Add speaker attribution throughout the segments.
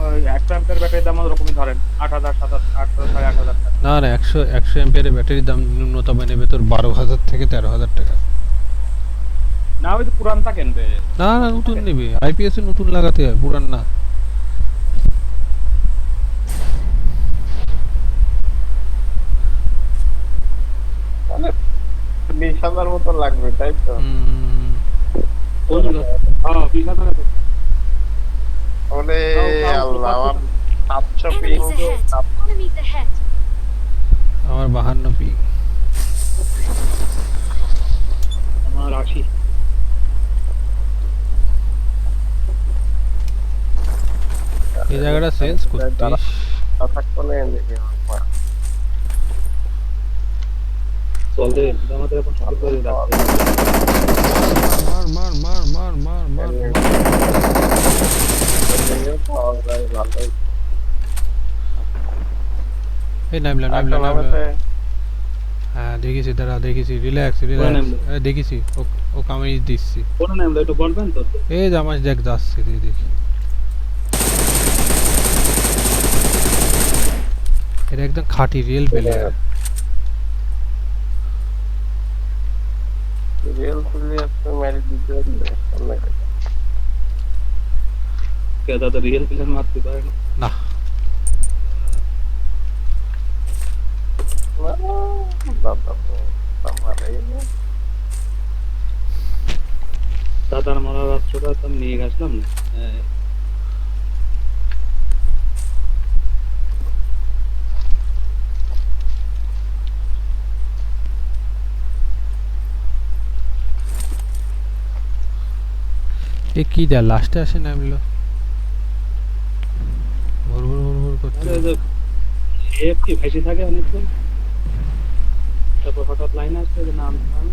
Speaker 1: ওই 100 অ্যাম্পিয়ার ব্যাটারির দাম ওরকমই ধরেন 8,000 7,000 8,000 8,500 টাকা।
Speaker 2: না না, 100 অ্যাম্পিয়ারের ব্যাটারির দাম ন্যূনতম নেবে তোর 12,000 থেকে 13,000 টাকা।
Speaker 1: না ওই তো পুরানটা কিনবে,
Speaker 2: না না, নতুন
Speaker 1: নতুনটা
Speaker 2: নেবে, আইপিএস এ নতুন লাগাতে হয়, পুরান না।
Speaker 3: মানে 20,000 মতো লাগবে তাই তো?
Speaker 2: হুম,
Speaker 1: কোন হ্যাঁ 20,000 টাকা।
Speaker 3: ওরে
Speaker 1: তাও তাও তো
Speaker 3: আল্লাহ, আমার
Speaker 1: 500
Speaker 3: 700 ping.
Speaker 4: Enemies ahead! Enemies ahead!
Speaker 2: আমার 52 পি।
Speaker 1: আমার 80।
Speaker 2: এই জায়গাটা চেঞ্জ করতিস।
Speaker 3: থাকবো না দেখি আমার।
Speaker 1: চলতে আমাদের এখন শুরু করে যাচ্ছে।
Speaker 2: মার মার মার মার মার মার মার।
Speaker 3: পাওয়া যায় ভালোই।
Speaker 2: এই নামলা নামলা
Speaker 3: এখন
Speaker 2: নামলা।
Speaker 3: আমাদের
Speaker 2: হ্যাঁ দেখেছি, দাঁড়া দেখেছি, রিল্যাক্স রিল্যাক্স।
Speaker 1: নামলো
Speaker 2: দেখেছি, ও আমি দিচ্ছি।
Speaker 1: কোন নামলো একটু বলবেন তো?
Speaker 2: এই যে আমার দেখ যাচ্ছে, তুই দেখি। এটা একদম খাঁটি রিয়েল প্লেয়ার।
Speaker 3: রিয়েল প্লেয়ার তো মেরে দিতে পারবে।
Speaker 1: কে দাদা রিয়েল প্লেয়ার মারতে পারে না?
Speaker 2: না,
Speaker 3: দাদা আমারে
Speaker 1: দাদার মারা রাত্রটা তো আমি নিয়ে গেছিলাম না।
Speaker 2: এ কি দেয় লাস্টে আসে নামলো, ভোর ভোর ভোর ভোর করতে।
Speaker 1: আরে যে এফটি ভাইসি থাকে অনেকক্ষণ, তারপর হঠাৎ লাইন আসছে যে নাম নাম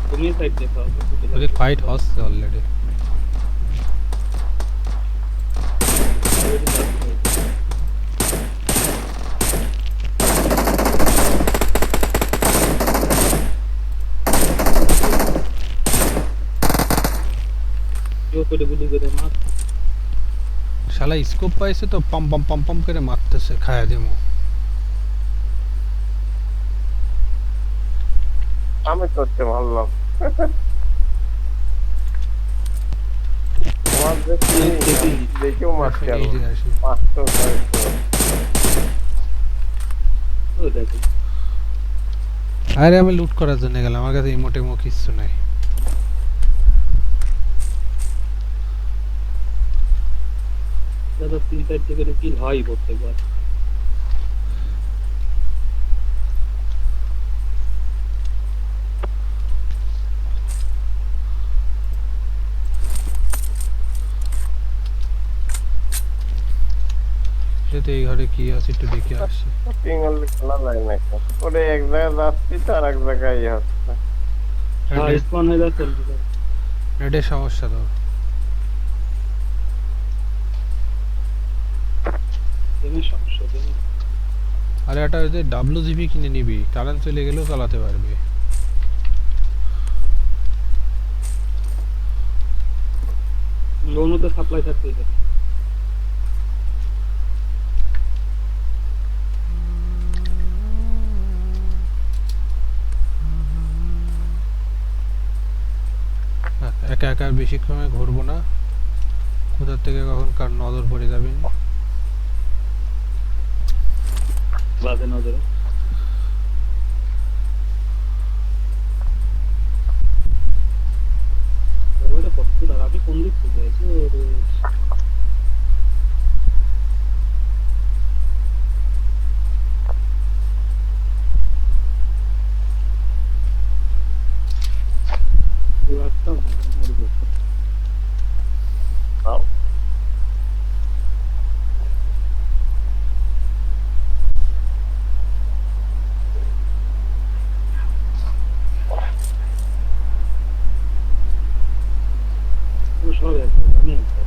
Speaker 1: তুমি সাইড দেখো
Speaker 2: ওদের ফাইট হচ্ছে অলরেডি।
Speaker 1: কেউ করে গুলি করে মার।
Speaker 2: শালা স্কোপ পাইছে তো পাম পাম পাম পাম করে মারতেছে, খায়া দেমো।
Speaker 3: আমি করতে পারলাম। আমার দেখেও মারতে
Speaker 2: এই
Speaker 3: পারবো
Speaker 2: যে আসি।
Speaker 3: 500 600।
Speaker 1: ও দেখো
Speaker 2: আরে আমি লুট করার জন্য গেলাম, আমার কাছে ইমোটে মো কিচ্ছু নাই।
Speaker 1: দাদা 3-4 করে কিল হয় প্রত্যেকবার।
Speaker 2: সেটা এই ঘরে কি আছে একটু দেখে আসি।
Speaker 3: পিঙ্গল খেলা যায় না এখন। ওরে এক জায়গায় যাচ্ছি তো আর এক জায়গায় ইয়ে হচ্ছে।
Speaker 1: হ্যাঁ স্পন হয়ে যাচ্ছে
Speaker 2: নেটের সমস্যা তো।
Speaker 1: গেমের সমস্যা গেমে।
Speaker 2: আরে একটা ওই যে WGP কিনে নিবি, কারেন্ট চলে গেলেও চালাতে পারবি।
Speaker 1: লোনও তো সাপ্লাই থাকতে পারে।
Speaker 2: হ্যাঁ, একা একা আর বেশিক্ষণ ঘুরবো না, কোথার থেকে কখন কার নজর পড়ে যাবেন।
Speaker 1: বাজে নজরে ওইটা কত দূর আমি কোন দিক থেকে আছি ওরে রাস্তা মরবে।
Speaker 3: তাও
Speaker 1: ও সব আছে আমি একটা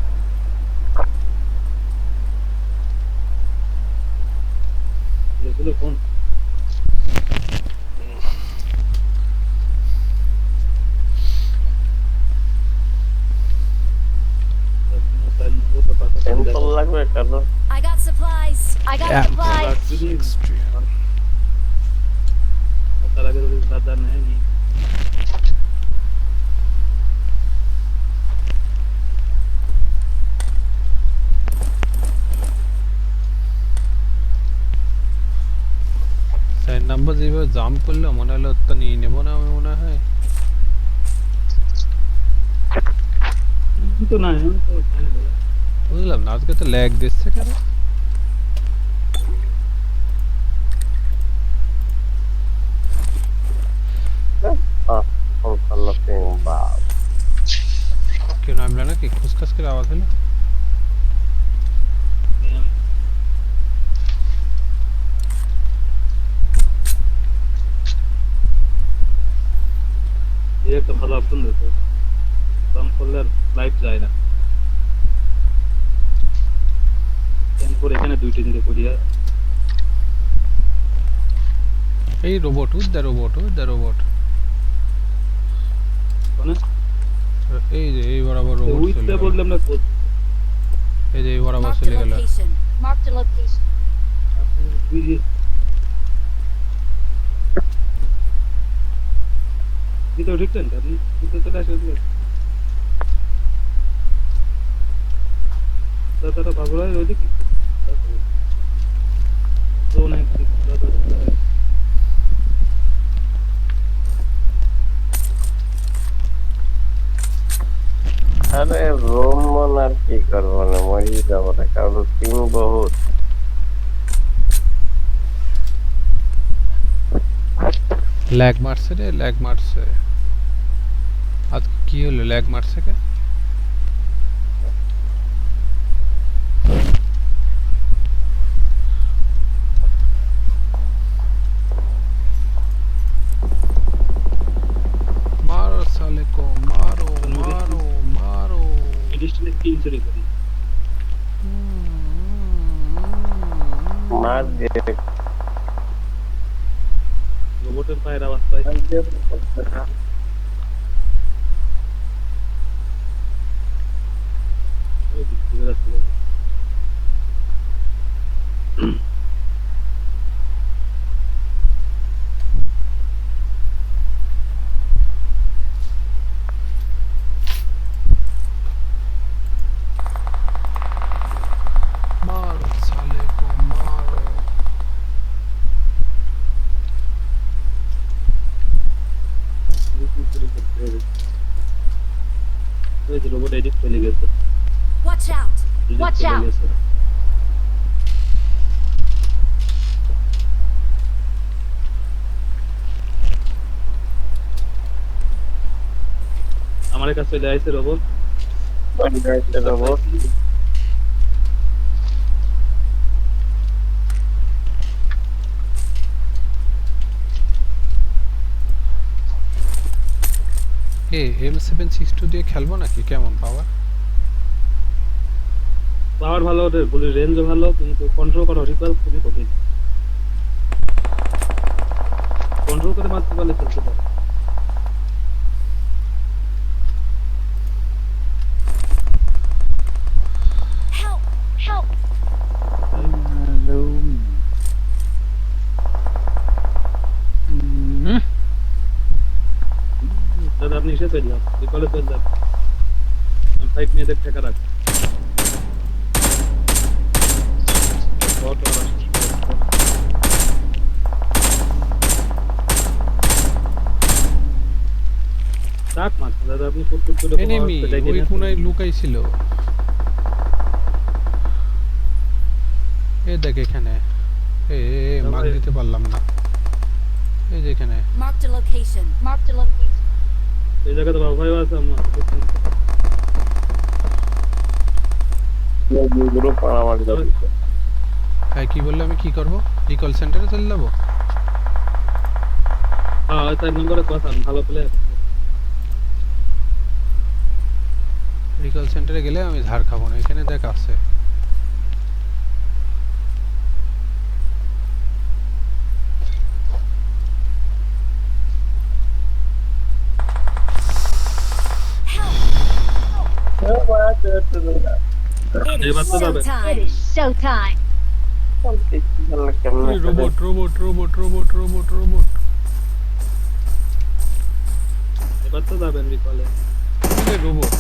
Speaker 1: এগুলো কোন
Speaker 3: লাগবে কারো?
Speaker 4: I got supplies. I got
Speaker 2: Yeah.
Speaker 4: supplies.
Speaker 1: তার আগে যদি দাদা নেয়নি
Speaker 2: চার নাম্বার যেভাবে জাম্প করলো মনে হলো তো নিয়ে নেবো না আমি মনে হয়
Speaker 1: তো না আমি তো জানি না।
Speaker 2: বুঝলাম না আজকে তো ল্যাগ দিচ্ছে কেন
Speaker 3: বাপ
Speaker 2: কেউ নামলো নাকি খুসখাস করে আওয়াজ হলো
Speaker 1: এই একটা ভালো অপশন দিয়েছে দাম করলে আর লাইফ যায় না এরপর এখানে দুই তিনটে করিয়া
Speaker 2: এই রোবট উদ্দা রোবট
Speaker 1: মানে
Speaker 2: এই যে এই বরাবর রোবট চলে
Speaker 1: উইথটা
Speaker 2: গেল
Speaker 1: বললাম না কোচ
Speaker 2: এই যে এই বরাবর
Speaker 4: Marked a
Speaker 2: চলে গেল
Speaker 4: location. Marked a location.
Speaker 1: আপনি দুই ভিতরে ঢুকছেন আপনি ভিতরে চলে আসেন তারা বাবুরা ওইদিকে অনেক
Speaker 3: আরে রোমন আর কি করবো না মরি যাবো না কারণ টিম বহুত
Speaker 2: ল্যাগ মারছে রে ল্যাগ মারছে আজ কি হলো ল্যাগ মারছে কে মারো সালে কো মারো মারো মারো
Speaker 1: এডিশনে কি ইনসুরি করি
Speaker 3: মার দিয়ে
Speaker 1: রোবটের পায়ের আওয়াজ পাই
Speaker 2: মারো সালে কো মারো
Speaker 1: রোবট এডিট চলে গেছে
Speaker 4: Watch out.
Speaker 1: edit
Speaker 4: Watch
Speaker 1: চলে
Speaker 4: out.
Speaker 1: গেছে। আমার কাছে চলে আইছে রোবট
Speaker 3: রোবট
Speaker 2: M762 দিয়ে খেলবো নাকি কেমন পাওয়ার
Speaker 1: পাওয়ার ভালো ওদের গুলির রেঞ্জও ভালো কিন্তু কন্ট্রোল করা রিকল খুবই কঠিন কন্ট্রোল করে মারতে পারলে চলতে পারে
Speaker 4: Help. Help.
Speaker 1: দাদা আপনি এসে চলে যান রিকলে চলে যান ফাইট নিয়ে দেখ ঠেকা রাখ ডাক মারছে দাদা আপনি ফুট ফুট করে
Speaker 2: এনিমি ওই কোনায় লুকাইছিল এই দেখ এখানে মার দিতে পারলাম না এই যে এখানে
Speaker 4: Marked a location. Marked a location.
Speaker 1: এই জায়গাতে বাবা ভাই আছে আমার
Speaker 3: গ্রুপ মারামারি যাচ্ছে
Speaker 2: ভাই কি বললে আমি কি করব রিকল সেন্টারে চলে যাব
Speaker 1: হ্যাঁ তাই নম্বরে কথা ভালো প্লেয়ার
Speaker 2: রিকল সেন্টারে গেলে আমি ধার খাবো না এখানে দেখ আছে
Speaker 4: It is
Speaker 1: এবার তো যাবে।
Speaker 4: showtime. It is showtime.
Speaker 3: কেমন
Speaker 2: robot robot robot robot robot robot
Speaker 1: এবার তো যাবেন বিকলে।
Speaker 2: রোবট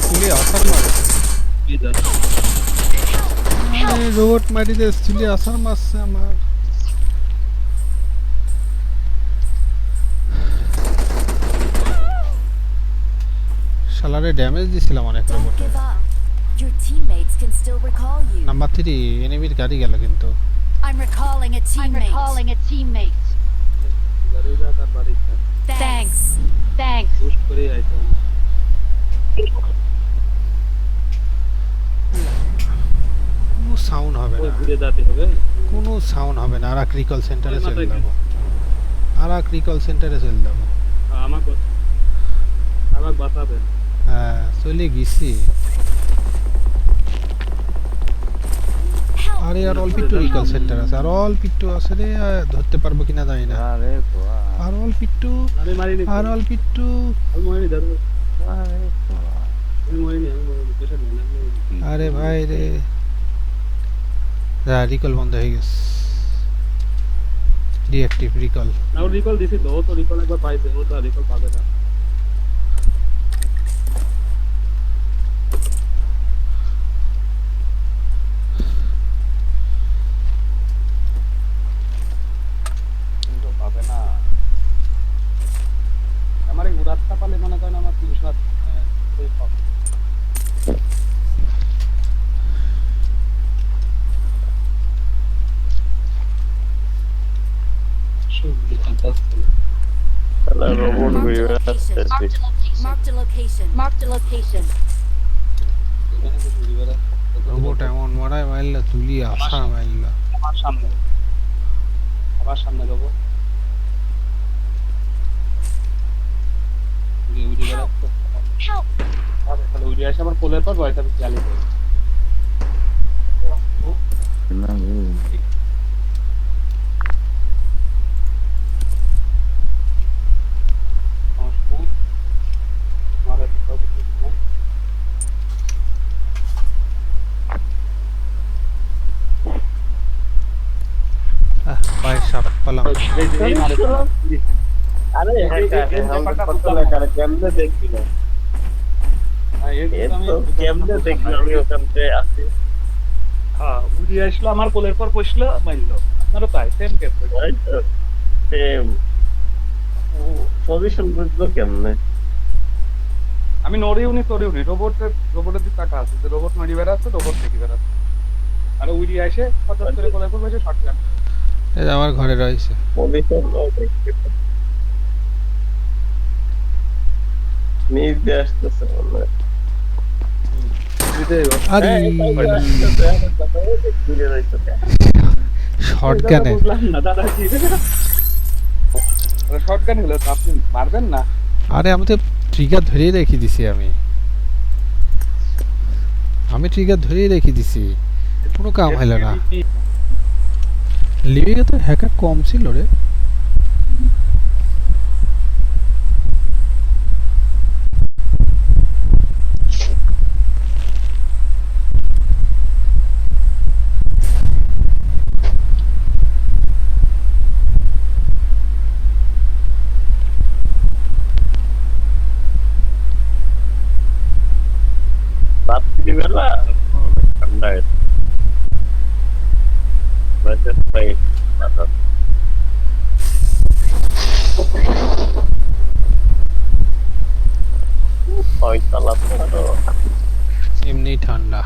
Speaker 2: চুলি আসার মারছে
Speaker 1: কি যাচ্ছে?
Speaker 2: রোবট মারিতে চুলি আসার মারছে আমার শালারে ড্যামেজ দিছিলাম অনেক
Speaker 4: Don't
Speaker 2: রোবটে
Speaker 4: give up. Your teammates can still recall you.
Speaker 2: Number 3 এনিমির গাড়ি গেল কিন্তু
Speaker 4: I'm recalling a teammate. I'm recalling a teammate.
Speaker 1: গাড়ি যা তার বাড়ি যা।
Speaker 4: Thanks. Thanks.
Speaker 1: বুস্ট করে আইতে হবে।
Speaker 2: কোনো সাউন্ড হবে
Speaker 1: ওই
Speaker 2: না
Speaker 1: ঘুরে যেতে হবে।
Speaker 2: কোনো সাউন্ড হবে না আর রিকল সেন্টারে
Speaker 1: ওই
Speaker 2: চলে
Speaker 1: মাথায়
Speaker 2: যাব আর রিকল সেন্টারে চলে যাব
Speaker 1: আমাকে বাঁচাবেন।
Speaker 2: হ্যাঁ চলে গেছি
Speaker 4: Help.
Speaker 2: আরে আর অল্প একটু রিকল সেন্টার আছে আর অল্প একটু আছে রে ধরতে পারবো কিনা জানি না
Speaker 3: আরে বাহ
Speaker 2: আর অল্প একটু
Speaker 1: আমি মারিনি।
Speaker 2: আর অল্প একটু
Speaker 1: আমি মরিনি দাদা।
Speaker 3: আরে বাহ
Speaker 1: আমি মরিনি পেশেন্ট নেই আমি মরিনি।
Speaker 2: আরে ভাই রে রিকল বন্ধ হয়ে গেছে ডিঅ্যাক্টিভ রিকল
Speaker 1: না ও রিকল দিছি তো ও তো রিকল একবার পাইছে ও তো আর রিকল পাবে না। কিন্তু পাবে না। আমার এই উড়াতটা পালে মনে করেন আমার 300 সেই পাবে।
Speaker 3: তাহলে রোবট
Speaker 4: Marked
Speaker 3: ঘুরে
Speaker 4: a
Speaker 3: বেড়াচ্ছে
Speaker 4: location. Marked a location. Marked a location.
Speaker 2: Robot এমন মারায় মাইল্লা তুলি আসা মাইল্লা
Speaker 1: আমার সামনে যাবো উড়ে বেড়াচ্ছে।
Speaker 4: Help.
Speaker 1: আরে তাহলে উড়ে আসে আমার কোলের পর ভয়টা চালিয়ে দেবে। সমস্যা নেই। আমার আর কোথাও কিছু নেই।
Speaker 2: পায়ে সাপ পালাম
Speaker 1: এই মারে
Speaker 3: আরে ব্যাপারটা বুঝলাম না কেমনে দেখবি না
Speaker 1: হ্যাঁ এই
Speaker 3: এ
Speaker 1: তো আমি
Speaker 3: তো কেমনে দেখবি আমি ওখান থেকে আসি
Speaker 1: হ্যাঁ উড়ে আসলো আমার কোলের পর বসলো মারলো আপনারও তাই সেম কেস
Speaker 3: তাই তো সেম ও পজিশন বুঝলো কেমনে
Speaker 1: আমি নড়িউনি তড়িউনি রোবটের দিকে টাকা আছে যে রোবট মারি বেড়াচ্ছে রোবট দেখি বেড়াচ্ছে আর উড়ে আসে হঠাৎ করে কোলের পর বসে শর্ট গান
Speaker 2: এই যে আমার ঘরে রয়েছে
Speaker 3: পজিশন নিজ দিয়ে আসতেছে মনে হয়
Speaker 2: আরে
Speaker 3: ঘুরে রয়েছে
Speaker 2: শর্ট গানে
Speaker 1: বুঝলাম না দাদা কি শর্ট গান হলো তো আপনি মারবেন না
Speaker 2: আরে আমি তো ট্রিগার ধরেই রেখে দিছি আমি ট্রিগার ধরেই রেখে দিছি কোনো কাম হইল না লিভিংয়ে তো হ্যাকার কম ছিল রে
Speaker 3: রাত্রিবেলা ঠান্ডা ছয়তলা তো আরো
Speaker 2: এমনি ঠান্ডা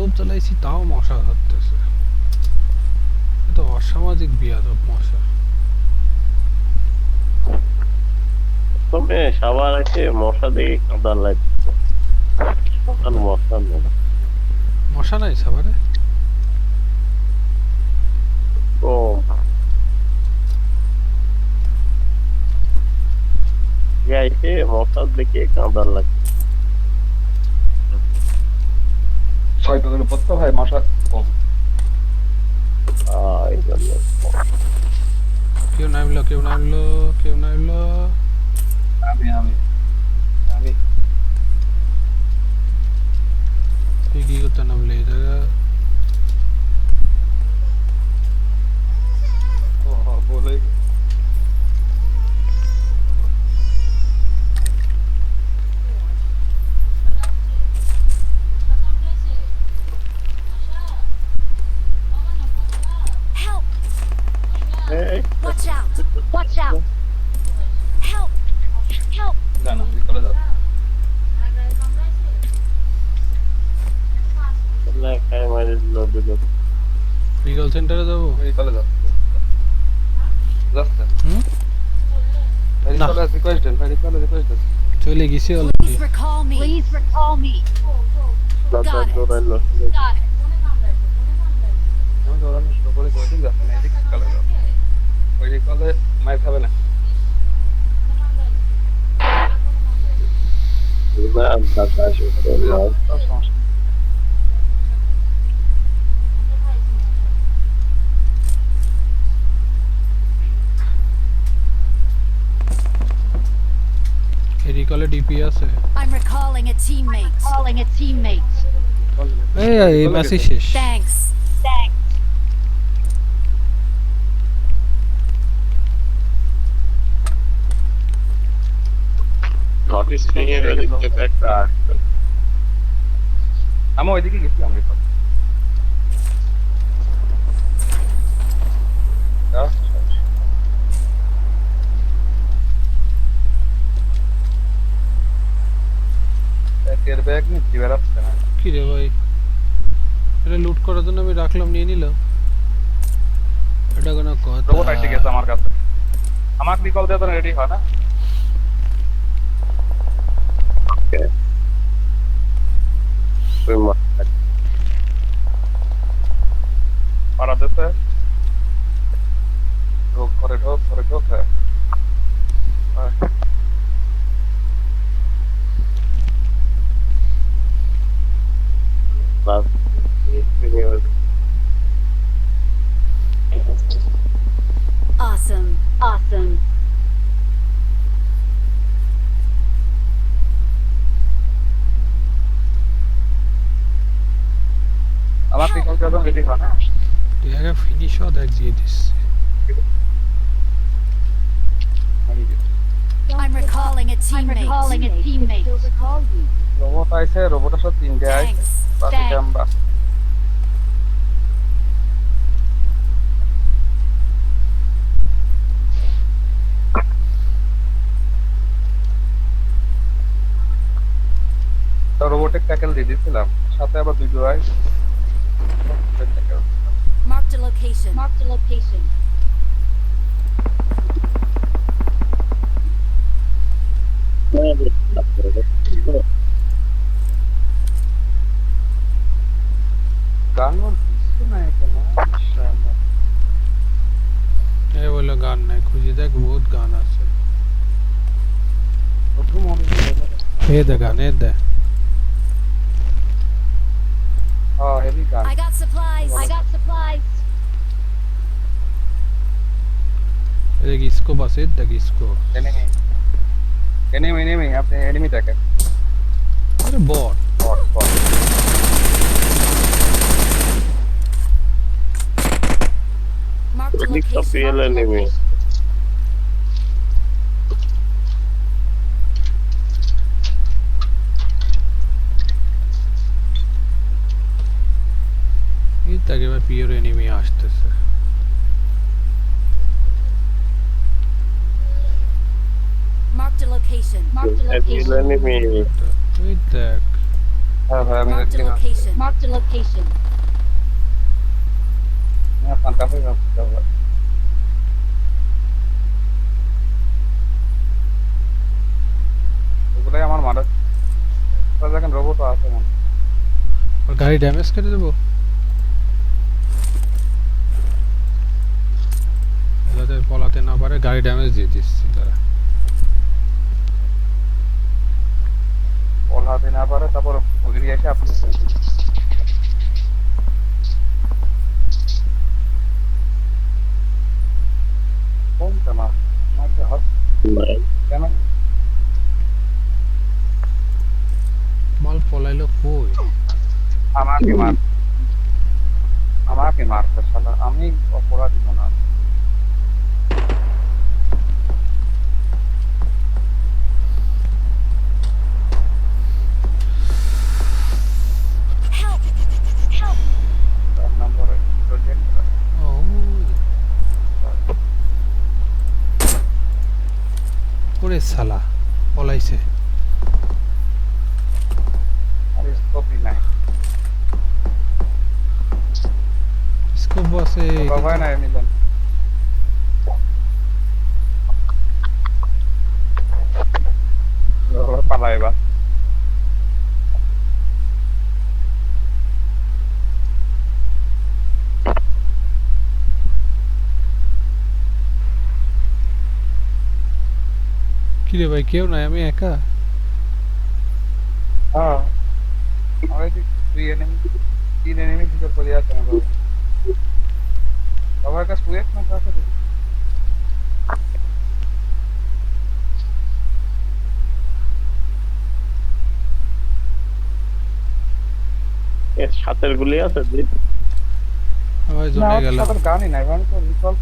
Speaker 2: বাল্ব জ্বালাইছি তাও মশা ধরতেছে। এ তো অসামাজিক বিয়াদব মশা।
Speaker 3: তবে সবার আছে মশা দেখে কাঁদা লাগছে। সকাল মশা নেই।
Speaker 2: মশা নাই সাভারে?
Speaker 3: ও গাইছে মশা দেখে কাঁদা লাগছে।
Speaker 1: ছয়টার উপর তো হয় মশা কম।
Speaker 3: এই জন্য
Speaker 2: কেউ নামলো কেউ নামলো কেউ নামলো।
Speaker 1: আমি আমি আমি
Speaker 2: তুই কি করতে নামলি এই জায়গা?
Speaker 1: বলে
Speaker 4: Help!
Speaker 3: এই
Speaker 4: Watch out! Watch out! Help! Help!
Speaker 1: জানা চলে যাও।
Speaker 3: খাই মারি দিল দিল।
Speaker 2: রিকল সেন্টারে যাবো?
Speaker 1: চলে যাও যাচ্ছে
Speaker 2: হুম?
Speaker 1: ভেরি
Speaker 2: না।
Speaker 1: কল রিকোয়েস্ট দেন ভেরি কল রিকোয়েস্ট দেন।
Speaker 2: চলে গেছি already.
Speaker 4: Please recall me. Please recall me.
Speaker 3: দাদা
Speaker 4: Got it.
Speaker 3: দৌড়াইলো।
Speaker 4: Got it.
Speaker 1: আমি দৌড়ানো শুরু করে দিয়েছি যাচ্ছে না এদিকে কলে যাও ওই কলে মাইর খাবে না।
Speaker 3: দাদা
Speaker 1: তার সমস্যা নেই।
Speaker 2: এই রিকলে ডিপি আছে।
Speaker 4: I'm recalling a teammate. Calling a teammate.
Speaker 2: এই ম্যাচই শেষ।
Speaker 4: Thanks. Thanks.
Speaker 3: হট স্প্রিং এর ওদিক থেকে একটা আসছে।
Speaker 1: আমি ওইদিকে গেছিলাম রিকল ব্যাগের ব্যাগ নিচ্ছি বেড়াচ্ছে না।
Speaker 2: কি রে ভাই, এটা লুট করার জন্য আমি রাখলাম, নিয়ে নিলাম। এটা কোনো কথা?
Speaker 1: রোবট এসে গেছে আমার কাছে। আমার রিকল দিয়ে তো রেডি হয় না।
Speaker 3: ওই মাথা
Speaker 1: পাড়া দিতে ঢোক করে ঢোক করে ঢোক হ্যাঁ
Speaker 3: লাস্ট স্প্রিং এর
Speaker 4: Awesome. Awesome.
Speaker 1: আমার রিকল দিয়ে তো রেডি হয় না।
Speaker 2: তুই আগে ফিনিশ হওয়া দেখ, দিয়ে দিচ্ছি।
Speaker 4: I'm recalling a teammate. I'm recalling a teammate.
Speaker 1: Robot আইছে, রোবটের সাথে তিনটে আইছে,
Speaker 4: Thanks.
Speaker 1: বাকিটা
Speaker 4: Thanks.
Speaker 1: আমরা। তো রোবটিক ট্যাকেল দিয়ে দিয়েছিলাম, সাথে আবার দুটো I
Speaker 4: Marked a location. Marked a location.
Speaker 1: গান কিছু নাই কেন ইনশাআল্লাহ।
Speaker 2: এ বলে গান নাই, খুঁজে দেখ, বহুত গান আছে।
Speaker 1: প্রথম
Speaker 2: এ দে গান, এ দে।
Speaker 1: হ্যাঁ হেভি গান।
Speaker 4: I got supplies. I got supplies.
Speaker 2: এ দেখ স্কোপ আছে, দেখ স্কোপ।
Speaker 1: এনিমি এনিমি এনিমি আপনি এনিমি দেখেন।
Speaker 2: আরে বট।
Speaker 1: বট বট
Speaker 4: Marked a
Speaker 3: ওদিক তো
Speaker 4: location.
Speaker 3: পিএল নেমে
Speaker 2: এই তাকে এবার পিওর এনিমি আসতেছে।
Speaker 4: Marked a location. Marked a
Speaker 3: PL
Speaker 4: location.
Speaker 3: নেমে
Speaker 2: ওই দেখ,
Speaker 1: হ্যাঁ ভাই আমি
Speaker 4: Marked a
Speaker 1: দেখছি
Speaker 4: location. Marked a location.
Speaker 1: না ফাঁকা হয়ে যাচ্ছে ভাই ওগুলাই আমার মারা দেখেন রোবটও আছে মনে
Speaker 2: ওর গাড়ি ড্যামেজ করে দেবো যাতে পলাতে না পারে গাড়ি ড্যামেজ দিয়ে দিচ্ছি তারা
Speaker 1: পলাতে না পারে তারপর এগিয়ে এসে আপনি কোনটা মাছ মাঝে হাত কেন
Speaker 2: মাল পলাইলো কই
Speaker 1: আমাকে মারতে শালা আমি অপরাধী মনে হয়
Speaker 4: Help! Help!
Speaker 1: 4 নম্বরে প্রজেক্ট
Speaker 2: ও ওরে শালা পলাইছে
Speaker 1: আর স্কোপই নাই
Speaker 2: স্কোপ আছে
Speaker 1: বাবা নাই মিলন পালাইবা
Speaker 2: কি রে ভাই কেউ নাই আমি একা
Speaker 1: হ্যাঁ আমার দুই এনিমি 3 এনিমি ভিতর পড়ে আছে আমার বাবা বাবার কাছে কুয়েট না কাছে দেখি
Speaker 3: এর সাথের গুলি আছে যে
Speaker 2: ভাই
Speaker 1: না
Speaker 2: জমে
Speaker 1: ওর
Speaker 2: গেলাম
Speaker 1: সাথে গানই নাই ভাই তো রিসলভ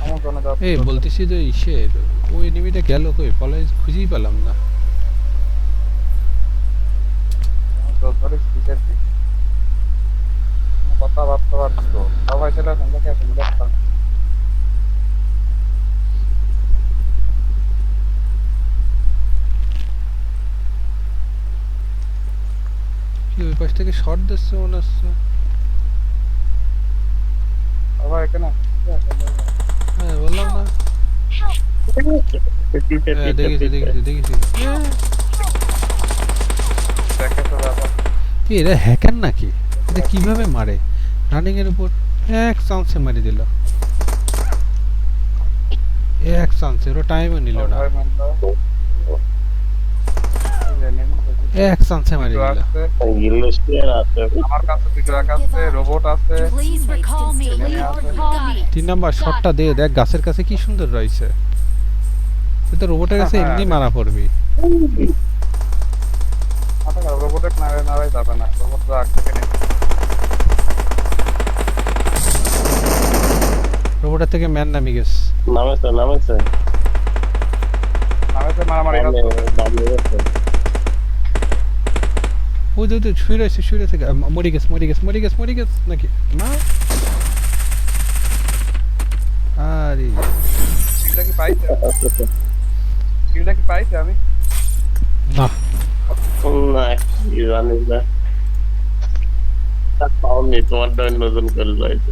Speaker 1: আমার জন্য দাও
Speaker 2: এই বলতেছি যে ইসের ওই এনিমিটা গেল কই পলাই খুঁজেই পেলাম না
Speaker 1: ধরে স্পিকার দি কথা বার্তা বার্তা সবাই সেটা সঙ্গে কে সঙ্গে দেখতাম
Speaker 2: কি ওই পাশ থেকে শর্ট দিচ্ছে মনে হচ্ছে
Speaker 1: সবাই এখানে
Speaker 2: হ্যাঁ বললাম না হ্যাঁ দেখেছি
Speaker 1: দেখে তো ব্যাপার
Speaker 2: কি এরা হ্যাকার নাকি এটা কিভাবে মারে রানিং এর উপর এক চান্সে মারি দিল এক চান্সে ওরা টাইমও নিল না
Speaker 1: ভাই মানলো
Speaker 2: এক চান্সে মারি দিল
Speaker 3: ইংলিশিয়ার আছে
Speaker 1: আমার কাছে ভিডিও আছে রোবট আছে
Speaker 4: Please recall me. Please recall me.
Speaker 2: 3 number শটটা দিয়ে দেখ গাছের কাছে কি সুন্দর রয়েছে তুই তো রোবটের কাছে এমনি মারা পড়বি
Speaker 1: মাথা খারাপ রোবটের নাড়াই যাবে না রোবট তো আগ থেকে নেই
Speaker 2: রোবটের থেকে ম্যান নামি গেছে
Speaker 3: নামেছে
Speaker 1: নামেছে মারামারি হচ্ছে
Speaker 2: ওই তো শুয়ে রয়েছে মরি গেছে নাকি না আরে
Speaker 1: কিলটা কি পাইছে আমি
Speaker 2: না
Speaker 3: না কি জানিস না পাওনি তোমার নতুন করে রয়েছে